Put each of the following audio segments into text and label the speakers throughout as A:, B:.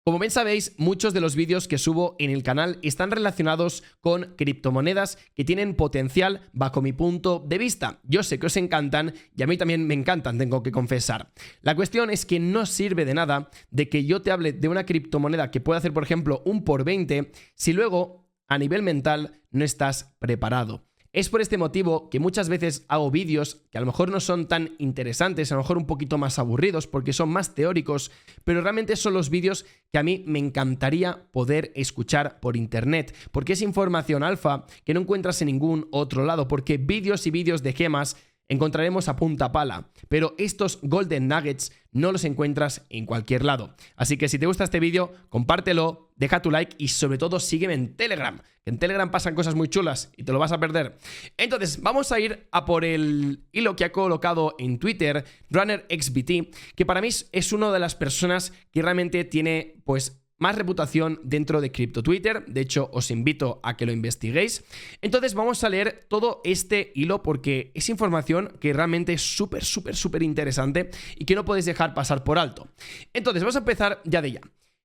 A: Como bien sabéis, muchos de los vídeos que subo en el canal están relacionados con criptomonedas que tienen potencial bajo mi punto de vista. Yo sé que os encantan y a mí también me encantan, tengo que confesar. La cuestión es que no sirve de nada de que yo te hable de una criptomoneda que puede hacer, por ejemplo, un por 20 si luego a nivel mental no estás preparado. Es por este motivo que muchas veces hago vídeos que a lo mejor no son tan interesantes, a lo mejor un poquito más aburridos porque son más teóricos, pero realmente son los vídeos que a mí me encantaría poder escuchar por internet, porque es información alfa que no encuentras en ningún otro lado, porque vídeos y vídeos de gemas encontraremos a punta pala, pero estos Golden Nuggets no los encuentras en cualquier lado. Así que si te gusta este vídeo, compártelo, deja tu like y sobre todo sígueme en Telegram, que en Telegram pasan cosas muy chulas y te lo vas a perder. Entonces, vamos a ir a por el hilo que ha colocado en Twitter RunnerXBT, que para mí es una de las personas que realmente tiene, pues, más reputación dentro de Crypto Twitter. De hecho, os invito a que lo investiguéis. Entonces vamos a leer todo este hilo porque es información que realmente es súper interesante y que no podéis dejar pasar por alto. Entonces vamos a empezar ya de ya.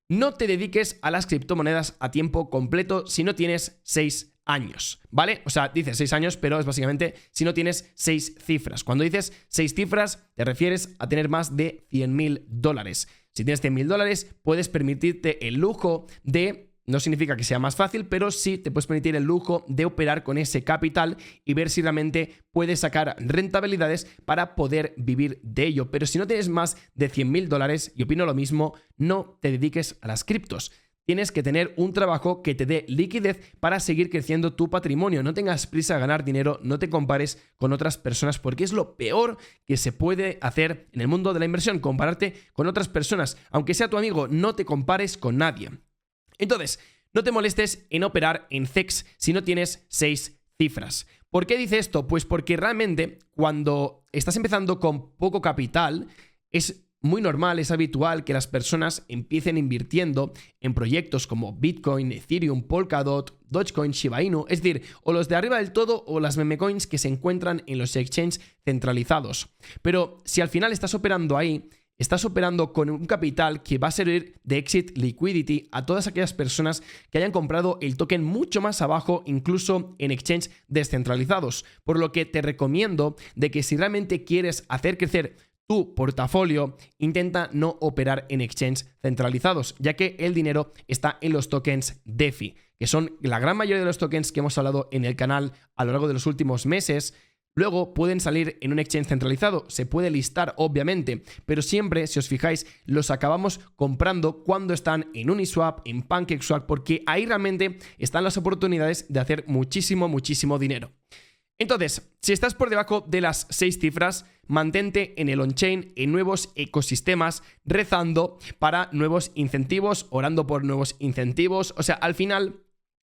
A: No te dediques a las criptomonedas a tiempo completo si no tienes 6 años, ¿vale? O sea, dices 6 años, pero es básicamente si no tienes 6 cifras. Cuando dices 6 cifras, te refieres a tener más de $100.000. Si tienes $100.000, puedes permitirte el lujo de, no significa que sea más fácil, pero sí te puedes permitir el lujo de operar con ese capital y ver si realmente puedes sacar rentabilidades para poder vivir de ello. Pero si no tienes más de $100.000, y opino lo mismo, no te dediques a las criptos. Tienes que tener un trabajo que te dé liquidez para seguir creciendo tu patrimonio. No tengas prisa a ganar dinero, no te compares con otras personas porque es lo peor que se puede hacer en el mundo de la inversión, compararte con otras personas. Aunque sea tu amigo, no te compares con nadie. Entonces, no te molestes en operar en CEX si no tienes 6 cifras. ¿Por qué dice esto? Pues porque realmente cuando estás empezando con poco capital, es muy normal, es habitual que las personas empiecen invirtiendo en proyectos como Bitcoin, Ethereum, Polkadot, Dogecoin, Shiba Inu, es decir, o los de arriba del todo o las meme coins que se encuentran en los exchanges centralizados. Pero si al final estás operando ahí, estás operando con un capital que va a servir de exit liquidity a todas aquellas personas que hayan comprado el token mucho más abajo, incluso en exchanges descentralizados. Por lo que te recomiendo de que si realmente quieres hacer crecer tu portafolio, intenta no operar en exchanges centralizados, ya que el dinero está en los tokens DeFi, que son la gran mayoría de los tokens que hemos hablado en el canal a lo largo de los últimos meses. Luego pueden salir en un exchange centralizado, se puede listar obviamente, pero siempre, si os fijáis, los acabamos comprando cuando están en Uniswap, en PancakeSwap, porque ahí realmente están las oportunidades de hacer muchísimo dinero. Entonces, si estás por debajo de las 6 cifras, mantente en el on-chain, en nuevos ecosistemas, rezando para nuevos incentivos, orando por nuevos incentivos. O sea, al final,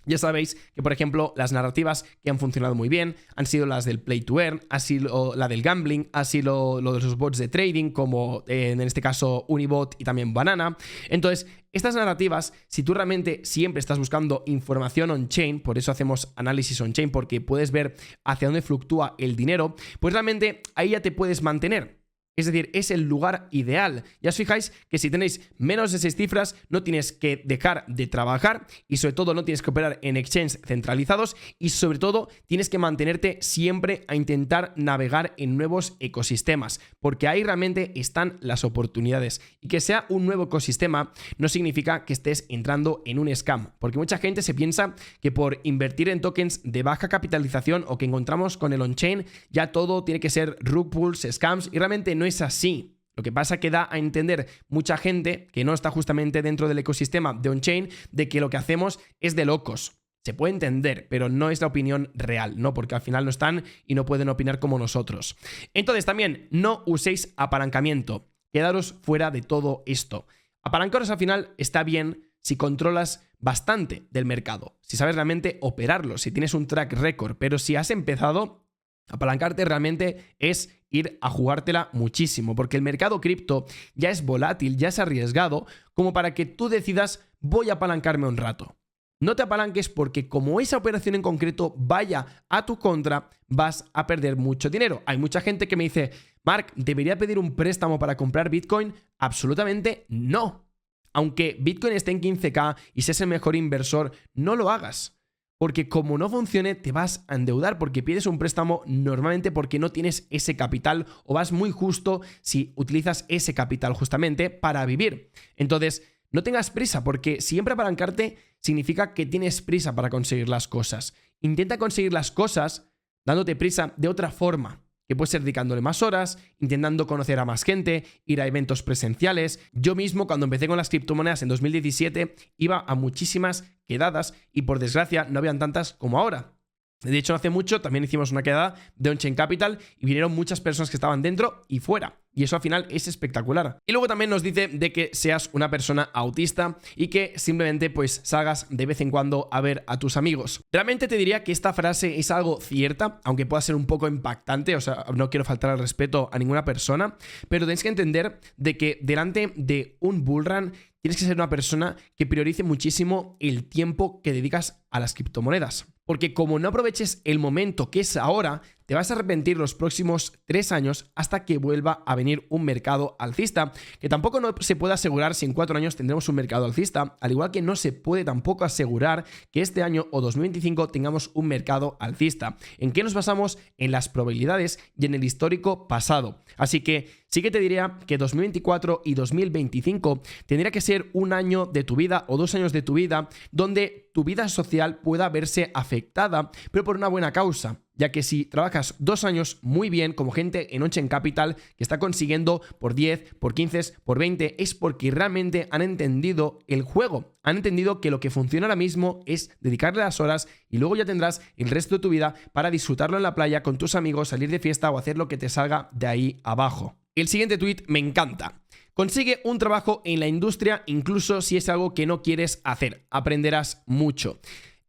A: ya sabéis que, por ejemplo, las narrativas que han funcionado muy bien han sido las del play to earn, ha sido la del gambling, ha sido lo de los bots de trading, como en este caso Unibot y también Banana. Entonces, estas narrativas, si tú realmente siempre estás buscando información on-chain, por eso hacemos análisis on-chain, porque puedes ver hacia dónde fluctúa el dinero, pues realmente ahí ya te puedes mantener. Es decir, es el lugar ideal. Ya os fijáis que si tenéis menos de 6 cifras, no tienes que dejar de trabajar y sobre todo no tienes que operar en exchanges centralizados y sobre todo tienes que mantenerte siempre a intentar navegar en nuevos ecosistemas, porque ahí realmente están las oportunidades. Y que sea un nuevo ecosistema no significa que estés entrando en un scam, porque mucha gente se piensa que por invertir en tokens de baja capitalización o que encontramos con el on-chain, ya todo tiene que ser rug pulls, scams, y realmente no es así. Lo que pasa que da a entender mucha gente que no está justamente dentro del ecosistema de on-chain de que lo que hacemos es de locos. Se puede entender, pero no es la opinión real, ¿no? Porque al final no están y no pueden opinar como nosotros. Entonces también no uséis apalancamiento. Quedaros fuera de todo esto. Apalancaros al final está bien si controlas bastante del mercado, si sabes realmente operarlo, si tienes un track record, pero si has empezado, apalancarte realmente es ir a jugártela muchísimo, porque el mercado cripto ya es volátil, ya es arriesgado, como para que tú decidas voy a apalancarme un rato. No te apalanques porque como esa operación en concreto vaya a tu contra, vas a perder mucho dinero. Hay mucha gente que me dice, Marc, ¿debería pedir un préstamo para comprar Bitcoin? Absolutamente no. Aunque Bitcoin esté en 15K y seas el mejor inversor, no lo hagas. Porque como no funcione, te vas a endeudar porque pides un préstamo normalmente porque no tienes ese capital o vas muy justo si utilizas ese capital justamente para vivir. Entonces, no tengas prisa porque siempre apalancarte significa que tienes prisa para conseguir las cosas. Intenta conseguir las cosas dándote prisa de otra forma, que puede ser dedicándole más horas, intentando conocer a más gente, ir a eventos presenciales. Yo mismo, cuando empecé con las criptomonedas en 2017, iba a muchísimas quedadas y por desgracia no habían tantas como ahora. De hecho, no hace mucho también hicimos una quedada de On-Chain Capital y vinieron muchas personas que estaban dentro y fuera. Y eso al final es espectacular. Y luego también nos dice de que seas una persona autista y que simplemente pues salgas de vez en cuando a ver a tus amigos. Realmente te diría que esta frase es algo cierta, aunque pueda ser un poco impactante, o sea, no quiero faltar al respeto a ninguna persona, pero tenéis que entender de que delante de un bullrun tienes que ser una persona que priorice muchísimo el tiempo que dedicas a las criptomonedas. Porque como no aproveches el momento que es ahora, te vas a arrepentir los próximos 3 años hasta que vuelva a venir un mercado alcista, que tampoco no se puede asegurar si en 4 años tendremos un mercado alcista, al igual que no se puede tampoco asegurar que este año o 2025 tengamos un mercado alcista. ¿En qué nos basamos? En las probabilidades y en el histórico pasado. Así que sí que te diría que 2024 y 2025 tendría que ser un año de tu vida o 2 años de tu vida donde tu vida social pueda verse afectada, pero por una buena causa. Ya que si trabajas 2 años muy bien, como gente en On-Chain Capital que está consiguiendo por 10, por 15, por 20, es porque realmente han entendido el juego. Han entendido que lo que funciona ahora mismo es dedicarle las horas y luego ya tendrás el resto de tu vida para disfrutarlo en la playa con tus amigos, salir de fiesta o hacer lo que te salga de ahí abajo. El siguiente tweet me encanta. Consigue un trabajo en la industria incluso si es algo que no quieres hacer. Aprenderás mucho.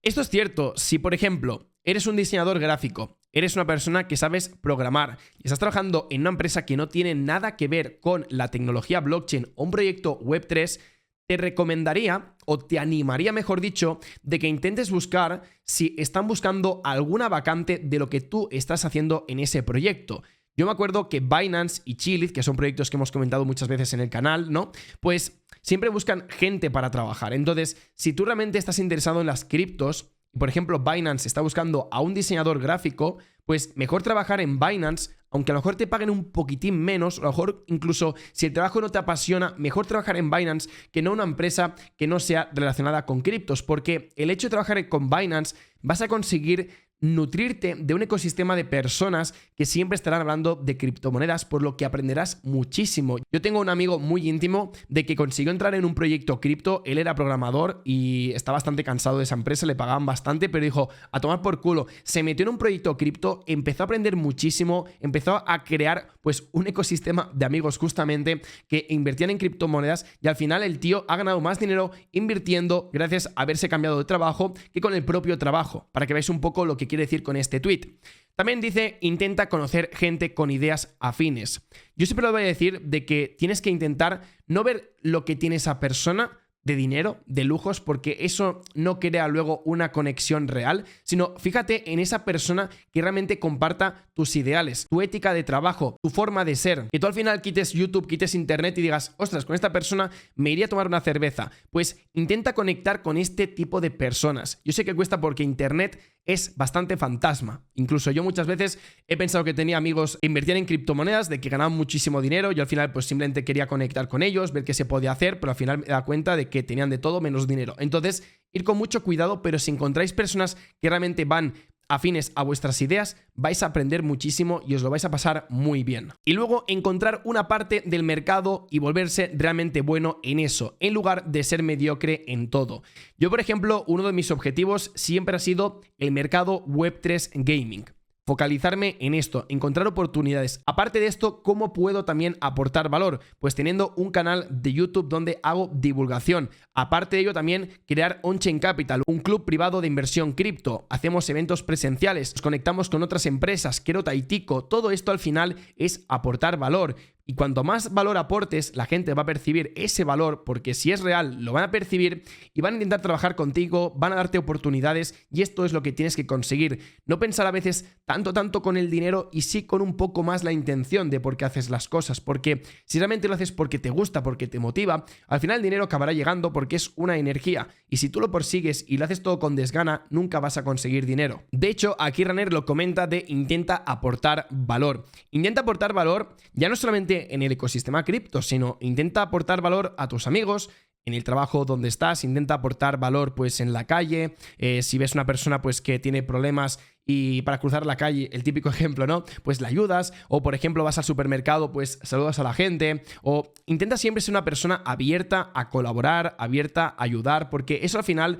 A: Esto es cierto. Si, por ejemplo, eres un diseñador gráfico, eres una persona que sabes programar y estás trabajando en una empresa que no tiene nada que ver con la tecnología blockchain o un proyecto Web3, te recomendaría o te animaría, mejor dicho, de que intentes buscar si están buscando alguna vacante de lo que tú estás haciendo en ese proyecto. Yo me acuerdo que Binance y Chiliz, que son proyectos que hemos comentado muchas veces en el canal, ¿no? Pues siempre buscan gente para trabajar. Entonces, si tú realmente estás interesado en las criptos, por ejemplo, Binance está buscando a un diseñador gráfico, pues mejor trabajar en Binance, aunque a lo mejor te paguen un poquitín menos, o a lo mejor incluso si el trabajo no te apasiona, mejor trabajar en Binance que no una empresa que no sea relacionada con criptos, porque el hecho de trabajar con Binance vas a conseguir nutrirte de un ecosistema de personas que siempre estarán hablando de criptomonedas, por lo que aprenderás muchísimo. Yo tengo un amigo muy íntimo de que consiguió entrar en un proyecto cripto, él era programador y está bastante cansado de esa empresa, le pagaban bastante, pero dijo, a tomar por culo, se metió en un proyecto cripto, empezó a aprender muchísimo, empezó a crear pues un ecosistema de amigos justamente que invertían en criptomonedas y al final el tío ha ganado más dinero invirtiendo gracias a haberse cambiado de trabajo que con el propio trabajo, para que veáis un poco lo que quiere decir con este tweet. También dice, intenta conocer gente con ideas afines. Yo siempre lo voy a decir de que tienes que intentar no ver lo que tiene esa persona de dinero, de lujos, porque eso no crea luego una conexión real, sino fíjate en esa persona que realmente comparta tus ideales, tu ética de trabajo, tu forma de ser. Que tú al final quites YouTube, quites internet y digas, ostras, con esta persona me iría a tomar una cerveza. Pues intenta conectar con este tipo de personas. Yo sé que cuesta porque internet es bastante fantasma. Incluso yo muchas veces he pensado que tenía amigos que invertían en criptomonedas, de que ganaban muchísimo dinero. Yo al final pues simplemente quería conectar con ellos, ver qué se podía hacer, pero al final me da cuenta de que tenían de todo menos dinero. Entonces, ir con mucho cuidado, pero si encontráis personas que realmente van afines a vuestras ideas, vais a aprender muchísimo y os lo vais a pasar muy bien. Y luego encontrar una parte del mercado y volverse realmente bueno en eso, en lugar de ser mediocre en todo. Yo, por ejemplo, uno de mis objetivos siempre ha sido el mercado Web3 Gaming. Focalizarme en esto, encontrar oportunidades. Aparte de esto, ¿cómo puedo también aportar valor? Pues teniendo un canal de YouTube donde hago divulgación. Aparte de ello, también crear On-Chain Capital, un club privado de inversión cripto. Hacemos eventos presenciales, nos conectamos con otras empresas, Querota y Tico. Todo esto al final es aportar valor. Y cuanto más valor aportes, la gente va a percibir ese valor, porque si es real, lo van a percibir y van a intentar trabajar contigo, van a darte oportunidades, y esto es lo que tienes que conseguir. No pensar a veces tanto con el dinero, y sí con un poco más la intención de por qué haces las cosas, porque si realmente lo haces porque te gusta, porque te motiva, al final el dinero acabará llegando porque es una energía, y si tú lo persigues y lo haces todo con desgana, nunca vas a conseguir dinero. De hecho, aquí Raner lo comenta de intenta aportar valor. Intenta aportar valor ya no solamente en el ecosistema cripto, sino intenta aportar valor a tus amigos, en el trabajo donde estás, intenta aportar valor pues en la calle, si ves una persona pues que tiene problemas y para cruzar la calle, el típico ejemplo, ¿no? Pues la ayudas, o por ejemplo vas al supermercado, pues saludas a la gente, o intenta siempre ser una persona abierta a colaborar, abierta a ayudar, porque eso al final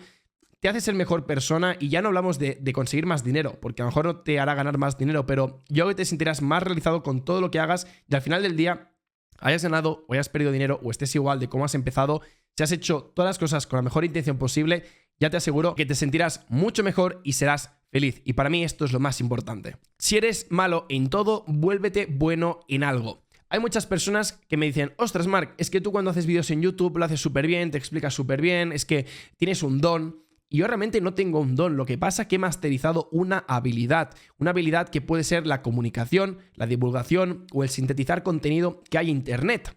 A: te hace ser mejor persona. Y ya no hablamos de conseguir más dinero, porque a lo mejor no te hará ganar más dinero, pero yo creo que te sentirás más realizado con todo lo que hagas, y al final del día, hayas ganado o hayas perdido dinero o estés igual de cómo has empezado, si has hecho todas las cosas con la mejor intención posible, ya te aseguro que te sentirás mucho mejor y serás feliz. Y para mí esto es lo más importante. Si eres malo en todo, vuélvete bueno en algo. Hay muchas personas que me dicen, ostras, Marc, es que tú cuando haces vídeos en YouTube lo haces súper bien, te explicas súper bien, es que tienes un don. Y yo realmente no tengo un don, lo que pasa es que he masterizado una habilidad que puede ser la comunicación, la divulgación o el sintetizar contenido que hay en Internet.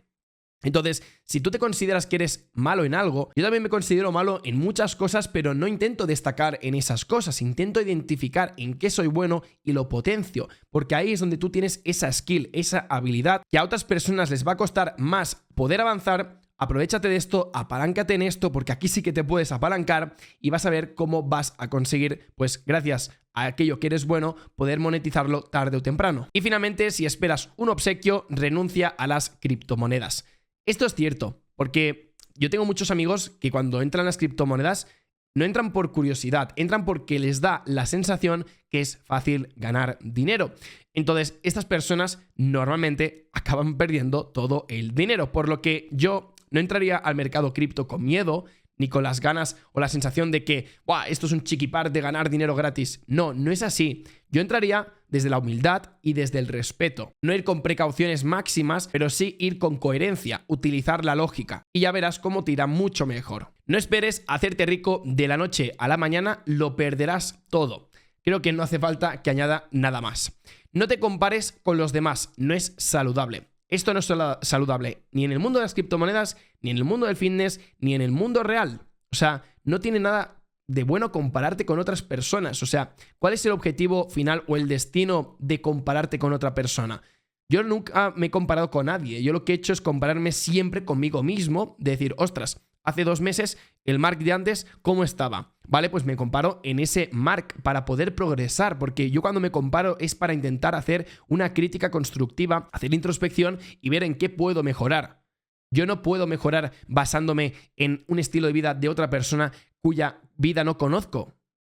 A: Entonces, si tú te consideras que eres malo en algo, yo también me considero malo en muchas cosas, pero no intento destacar en esas cosas, intento identificar en qué soy bueno y lo potencio, porque ahí es donde tú tienes esa skill, esa habilidad que a otras personas les va a costar más poder avanzar. Aprovechate de esto, apaláncate en esto, porque aquí sí que te puedes apalancar y vas a ver cómo vas a conseguir, pues gracias a aquello que eres bueno, poder monetizarlo tarde o temprano. Y finalmente, si esperas un obsequio, renuncia a las criptomonedas. Esto es cierto, porque yo tengo muchos amigos que cuando entran a las criptomonedas no entran por curiosidad, entran porque les da la sensación que es fácil ganar dinero. Entonces, estas personas normalmente acaban perdiendo todo el dinero, por lo que yo no entraría al mercado cripto con miedo, ni con las ganas o la sensación de que ¡buah! Esto es un chiquipar de ganar dinero gratis. No, no es así. Yo entraría desde la humildad y desde el respeto. No ir con precauciones máximas, pero sí ir con coherencia, utilizar la lógica. Y ya verás cómo te irá mucho mejor. No esperes hacerte rico de la noche a la mañana, lo perderás todo. Creo que no hace falta que añada nada más. No te compares con los demás, no es saludable. Esto no es saludable ni en el mundo de las criptomonedas, ni en el mundo del fitness, ni en el mundo real. O sea, no tiene nada de bueno compararte con otras personas. O sea, ¿cuál es el objetivo final o el destino de compararte con otra persona? Yo nunca me he comparado con nadie. Yo lo que he hecho es compararme siempre conmigo mismo, de decir, ostras, hace 2 meses el Marc de antes, ¿cómo estaba? Vale, pues me comparo en ese Marc para poder progresar, porque yo cuando me comparo es para intentar hacer una crítica constructiva, hacer introspección y ver en qué puedo mejorar. Yo no puedo mejorar basándome en un estilo de vida de otra persona cuya vida no conozco.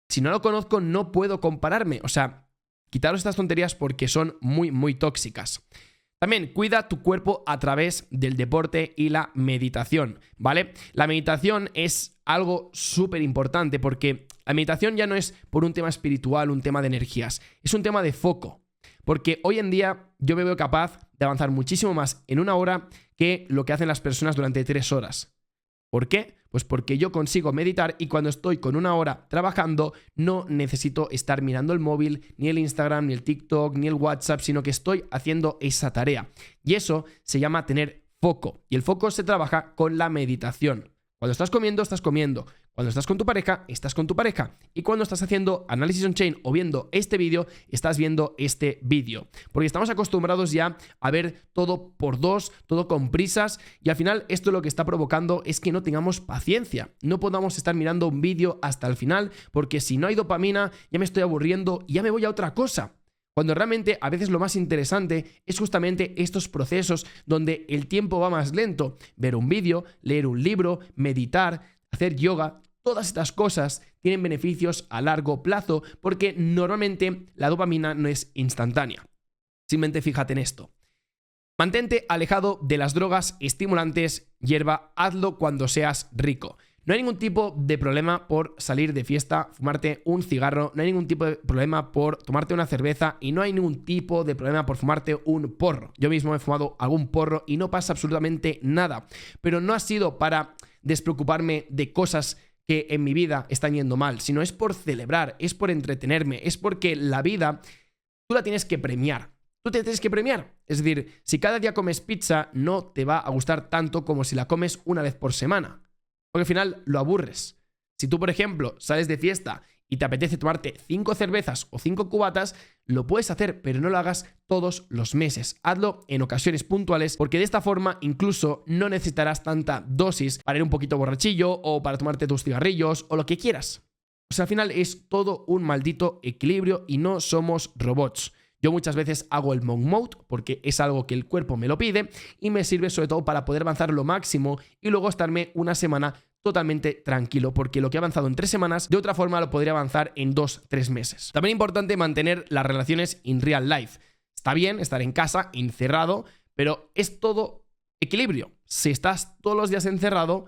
A: Si no lo conozco, no puedo compararme. O sea, quitaros estas tonterías porque son muy tóxicas. También cuida tu cuerpo a través del deporte y la meditación, ¿vale? La meditación es algo súper importante porque la meditación ya no es por un tema espiritual, un tema de energías, es un tema de foco. Porque hoy en día yo me veo capaz de avanzar muchísimo más en 1 hora que lo que hacen las personas durante 3 horas. ¿Por qué? Pues porque yo consigo meditar y cuando estoy con 1 hora trabajando no necesito estar mirando el móvil, ni el Instagram, ni el TikTok, ni el WhatsApp, sino que estoy haciendo esa tarea. Y eso se llama tener foco. Y el foco se trabaja con la meditación. Cuando estás comiendo, estás comiendo. Cuando estás con tu pareja, estás con tu pareja. Y cuando estás haciendo análisis on-chain o viendo este vídeo, estás viendo este vídeo. Porque estamos acostumbrados ya a ver todo por 2, todo con prisas. Y al final esto lo que está provocando es que no tengamos paciencia. No podamos estar mirando un vídeo hasta el final, porque si no hay dopamina, ya me estoy aburriendo y ya me voy a otra cosa. Cuando realmente a veces lo más interesante es justamente estos procesos donde el tiempo va más lento. Ver un vídeo, leer un libro, meditar, hacer yoga. Todas estas cosas tienen beneficios a largo plazo porque normalmente la dopamina no es instantánea. Simplemente fíjate en esto. Mantente alejado de las drogas estimulantes, hierba, hazlo cuando seas rico. No hay ningún tipo de problema por salir de fiesta, fumarte un cigarro, no hay ningún tipo de problema por tomarte una cerveza y no hay ningún tipo de problema por fumarte un porro. Yo mismo he fumado algún porro y no pasa absolutamente nada, pero no ha sido para despreocuparme de cosas que en mi vida están yendo mal, sino es por celebrar, es por entretenerme, es porque la vida tú la tienes que premiar. Tú te tienes que premiar. Es decir, si cada día comes pizza, no te va a gustar tanto como si la comes una vez por semana. Porque al final lo aburres. Si tú, por ejemplo, sales de fiesta y te apetece tomarte 5 cervezas o 5 cubatas, lo puedes hacer, pero no lo hagas todos los meses. Hazlo en ocasiones puntuales, porque de esta forma incluso no necesitarás tanta dosis para ir un poquito borrachillo o para tomarte tus cigarrillos o lo que quieras. O sea, al final es todo un maldito equilibrio y no somos robots. Yo muchas veces hago el monk mode porque es algo que el cuerpo me lo pide y me sirve sobre todo para poder avanzar lo máximo y luego estarme una semana totalmente tranquilo, porque lo que he avanzado en 3 semanas, de otra forma lo podría avanzar en 2-3 meses. También es importante mantener las relaciones in real life. Está bien estar en casa, encerrado, pero es todo equilibrio. Si estás todos los días encerrado,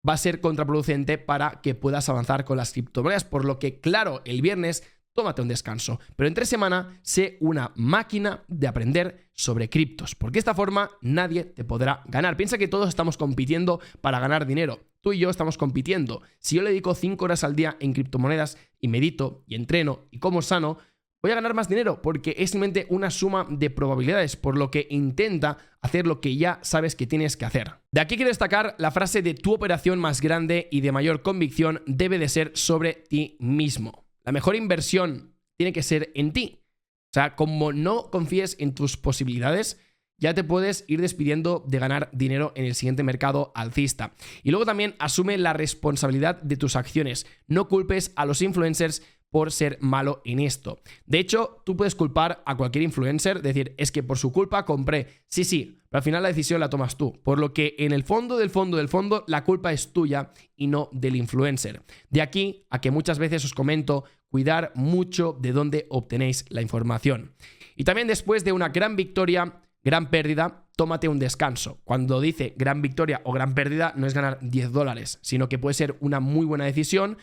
A: va a ser contraproducente para que puedas avanzar con las criptomonedas, por lo que, claro, el viernes tómate un descanso, pero en 3 semanas sé una máquina de aprender sobre criptos, porque de esta forma nadie te podrá ganar. Piensa que todos estamos compitiendo para ganar dinero. Tú y yo estamos compitiendo. Si yo le dedico 5 horas al día en criptomonedas y medito y entreno y como sano, voy a ganar más dinero porque es simplemente una suma de probabilidades, por lo que intenta hacer lo que ya sabes que tienes que hacer. De aquí quiero destacar la frase de tu operación más grande y de mayor convicción debe de ser sobre ti mismo. La mejor inversión tiene que ser en ti. O sea, como no confíes en tus posibilidades, ya te puedes ir despidiendo de ganar dinero en el siguiente mercado alcista. Y luego también asume la responsabilidad de tus acciones. No culpes a los influencers por ser malo en esto. De hecho, tú puedes culpar a cualquier influencer, decir, es que por su culpa compré. Sí, pero al final la decisión la tomas tú. Por lo que en el fondo del fondo, la culpa es tuya y no del influencer. De aquí a que muchas veces os comento, cuidar mucho de dónde obtenéis la información. Y también después de una gran victoria, gran pérdida, tómate un descanso. Cuando dice gran victoria o gran pérdida, no es ganar $10, sino que puede ser una muy buena decisión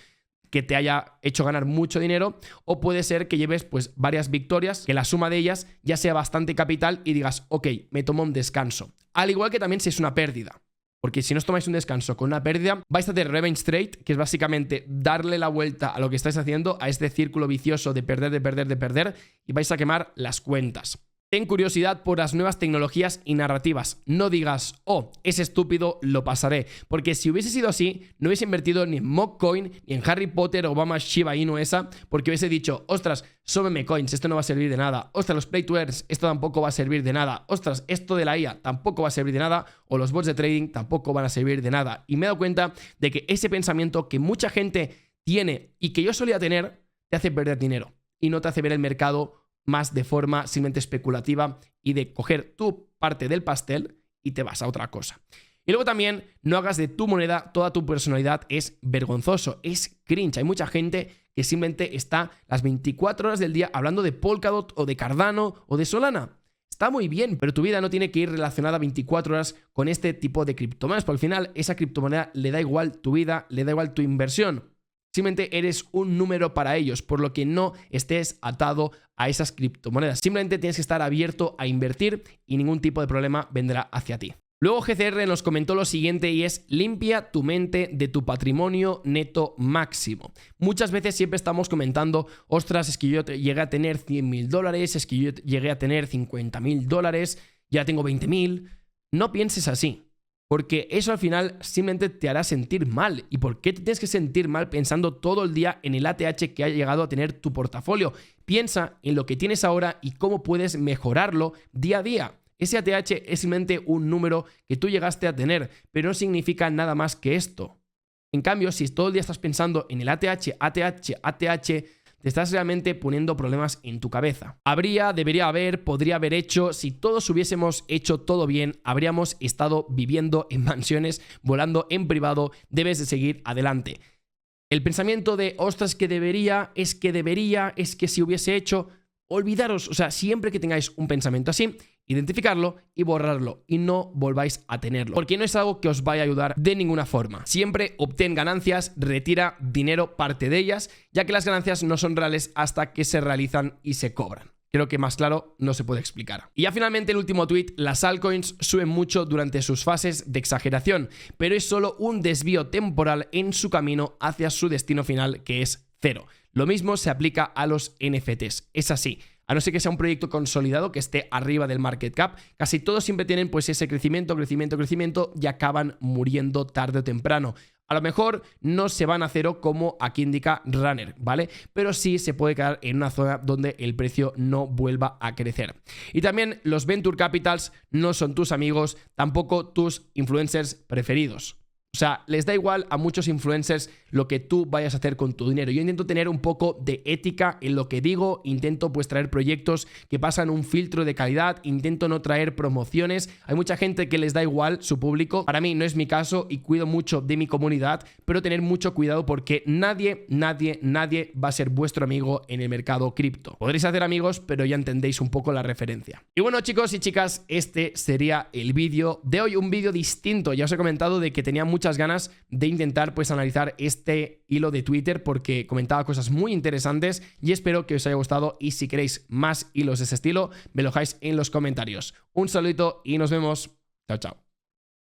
A: que te haya hecho ganar mucho dinero, o puede ser que lleves pues varias victorias, que la suma de ellas ya sea bastante capital y digas, ok, me tomo un descanso. Al igual que también si es una pérdida. Porque si no os tomáis un descanso con una pérdida, vais a hacer revenge trade, que es básicamente darle la vuelta a lo que estáis haciendo, a este círculo vicioso de perder, y vais a quemar las cuentas. Ten curiosidad por las nuevas tecnologías y narrativas. No digas, oh, es estúpido, lo pasaré. Porque si hubiese sido así, no hubiese invertido ni en Mockcoin, ni en Harry Potter o Obama Shiba Inu esa, porque hubiese dicho, ostras, son meme coins, esto no va a servir de nada. Ostras, los play to earn, esto tampoco va a servir de nada. Ostras, esto de la IA tampoco va a servir de nada. O los bots de trading tampoco van a servir de nada. Y me he dado cuenta de que ese pensamiento que mucha gente tiene y que yo solía tener, te hace perder dinero y no te hace ver el mercado más de forma simplemente especulativa y de coger tu parte del pastel y te vas a otra cosa. Y luego también no hagas de tu moneda toda tu personalidad, es vergonzoso, es cringe. Hay mucha gente que simplemente está las 24 horas del día hablando de Polkadot o de Cardano o de Solana. Está muy bien, pero tu vida no tiene que ir relacionada 24 horas con este tipo de criptomonedas, porque al final esa criptomoneda le da igual tu vida, le da igual tu inversión. Simplemente eres un número para ellos, por lo que no estés atado a esas criptomonedas. Simplemente tienes que estar abierto a invertir y ningún tipo de problema vendrá hacia ti. Luego GCR nos comentó lo siguiente y es: limpia tu mente de tu patrimonio neto máximo. Muchas veces siempre estamos comentando, ostras, es que yo llegué a tener $100.000, es que yo llegué a tener $50.000, ya tengo 20.000. No pienses así. Porque eso al final simplemente te hará sentir mal. ¿Y por qué te tienes que sentir mal pensando todo el día en el ATH que ha llegado a tener tu portafolio? Piensa en lo que tienes ahora y cómo puedes mejorarlo día a día. Ese ATH es simplemente un número que tú llegaste a tener, pero no significa nada más que esto. En cambio, si todo el día estás pensando en el ATH, te estás realmente poniendo problemas en tu cabeza. Debería haber, podría haber hecho. Si todos hubiésemos hecho todo bien, habríamos estado viviendo en mansiones, volando en privado. Debes de seguir adelante. El pensamiento de, ostras, es que si hubiese hecho, olvidaros, o sea, siempre que tengáis un pensamiento así, identificarlo y borrarlo y no volváis a tenerlo, porque no es algo que os vaya a ayudar de ninguna forma. Siempre obtén ganancias, retira dinero, parte de ellas, ya que las ganancias no son reales hasta que se realizan y se cobran. Creo que más claro no se puede explicar. Y ya finalmente el último tweet: las altcoins suben mucho durante sus fases de exageración, pero es solo un desvío temporal en su camino hacia su destino final, que es cero. Lo mismo se aplica a los NFTs. Es así. A no ser que sea un proyecto consolidado que esté arriba del market cap, casi todos siempre tienen pues ese crecimiento y acaban muriendo tarde o temprano. A lo mejor no se van a cero como aquí indica Runner, ¿vale? Pero sí se puede quedar en una zona donde el precio no vuelva a crecer. Y también los Venture Capitals no son tus amigos, tampoco tus influencers preferidos. O sea, les da igual a muchos influencers lo que tú vayas a hacer con tu dinero. Yo intento tener un poco de ética en lo que digo, intento pues traer proyectos que pasan un filtro de calidad, intento no traer promociones. Hay mucha gente que les da igual su público. Para mí no es mi caso y cuido mucho de mi comunidad, pero tener mucho cuidado porque nadie va a ser vuestro amigo en el mercado cripto. Podréis hacer amigos, pero ya entendéis un poco la referencia. Y bueno, chicos y chicas, este sería el vídeo de hoy, un vídeo distinto. Ya os he comentado de que tenía muchas ganas de intentar pues analizar este hilo de Twitter porque comentaba cosas muy interesantes y espero que os haya gustado, y si queréis más hilos de ese estilo me lo dejáis en los comentarios. Un saludito y nos vemos. Chao, chao.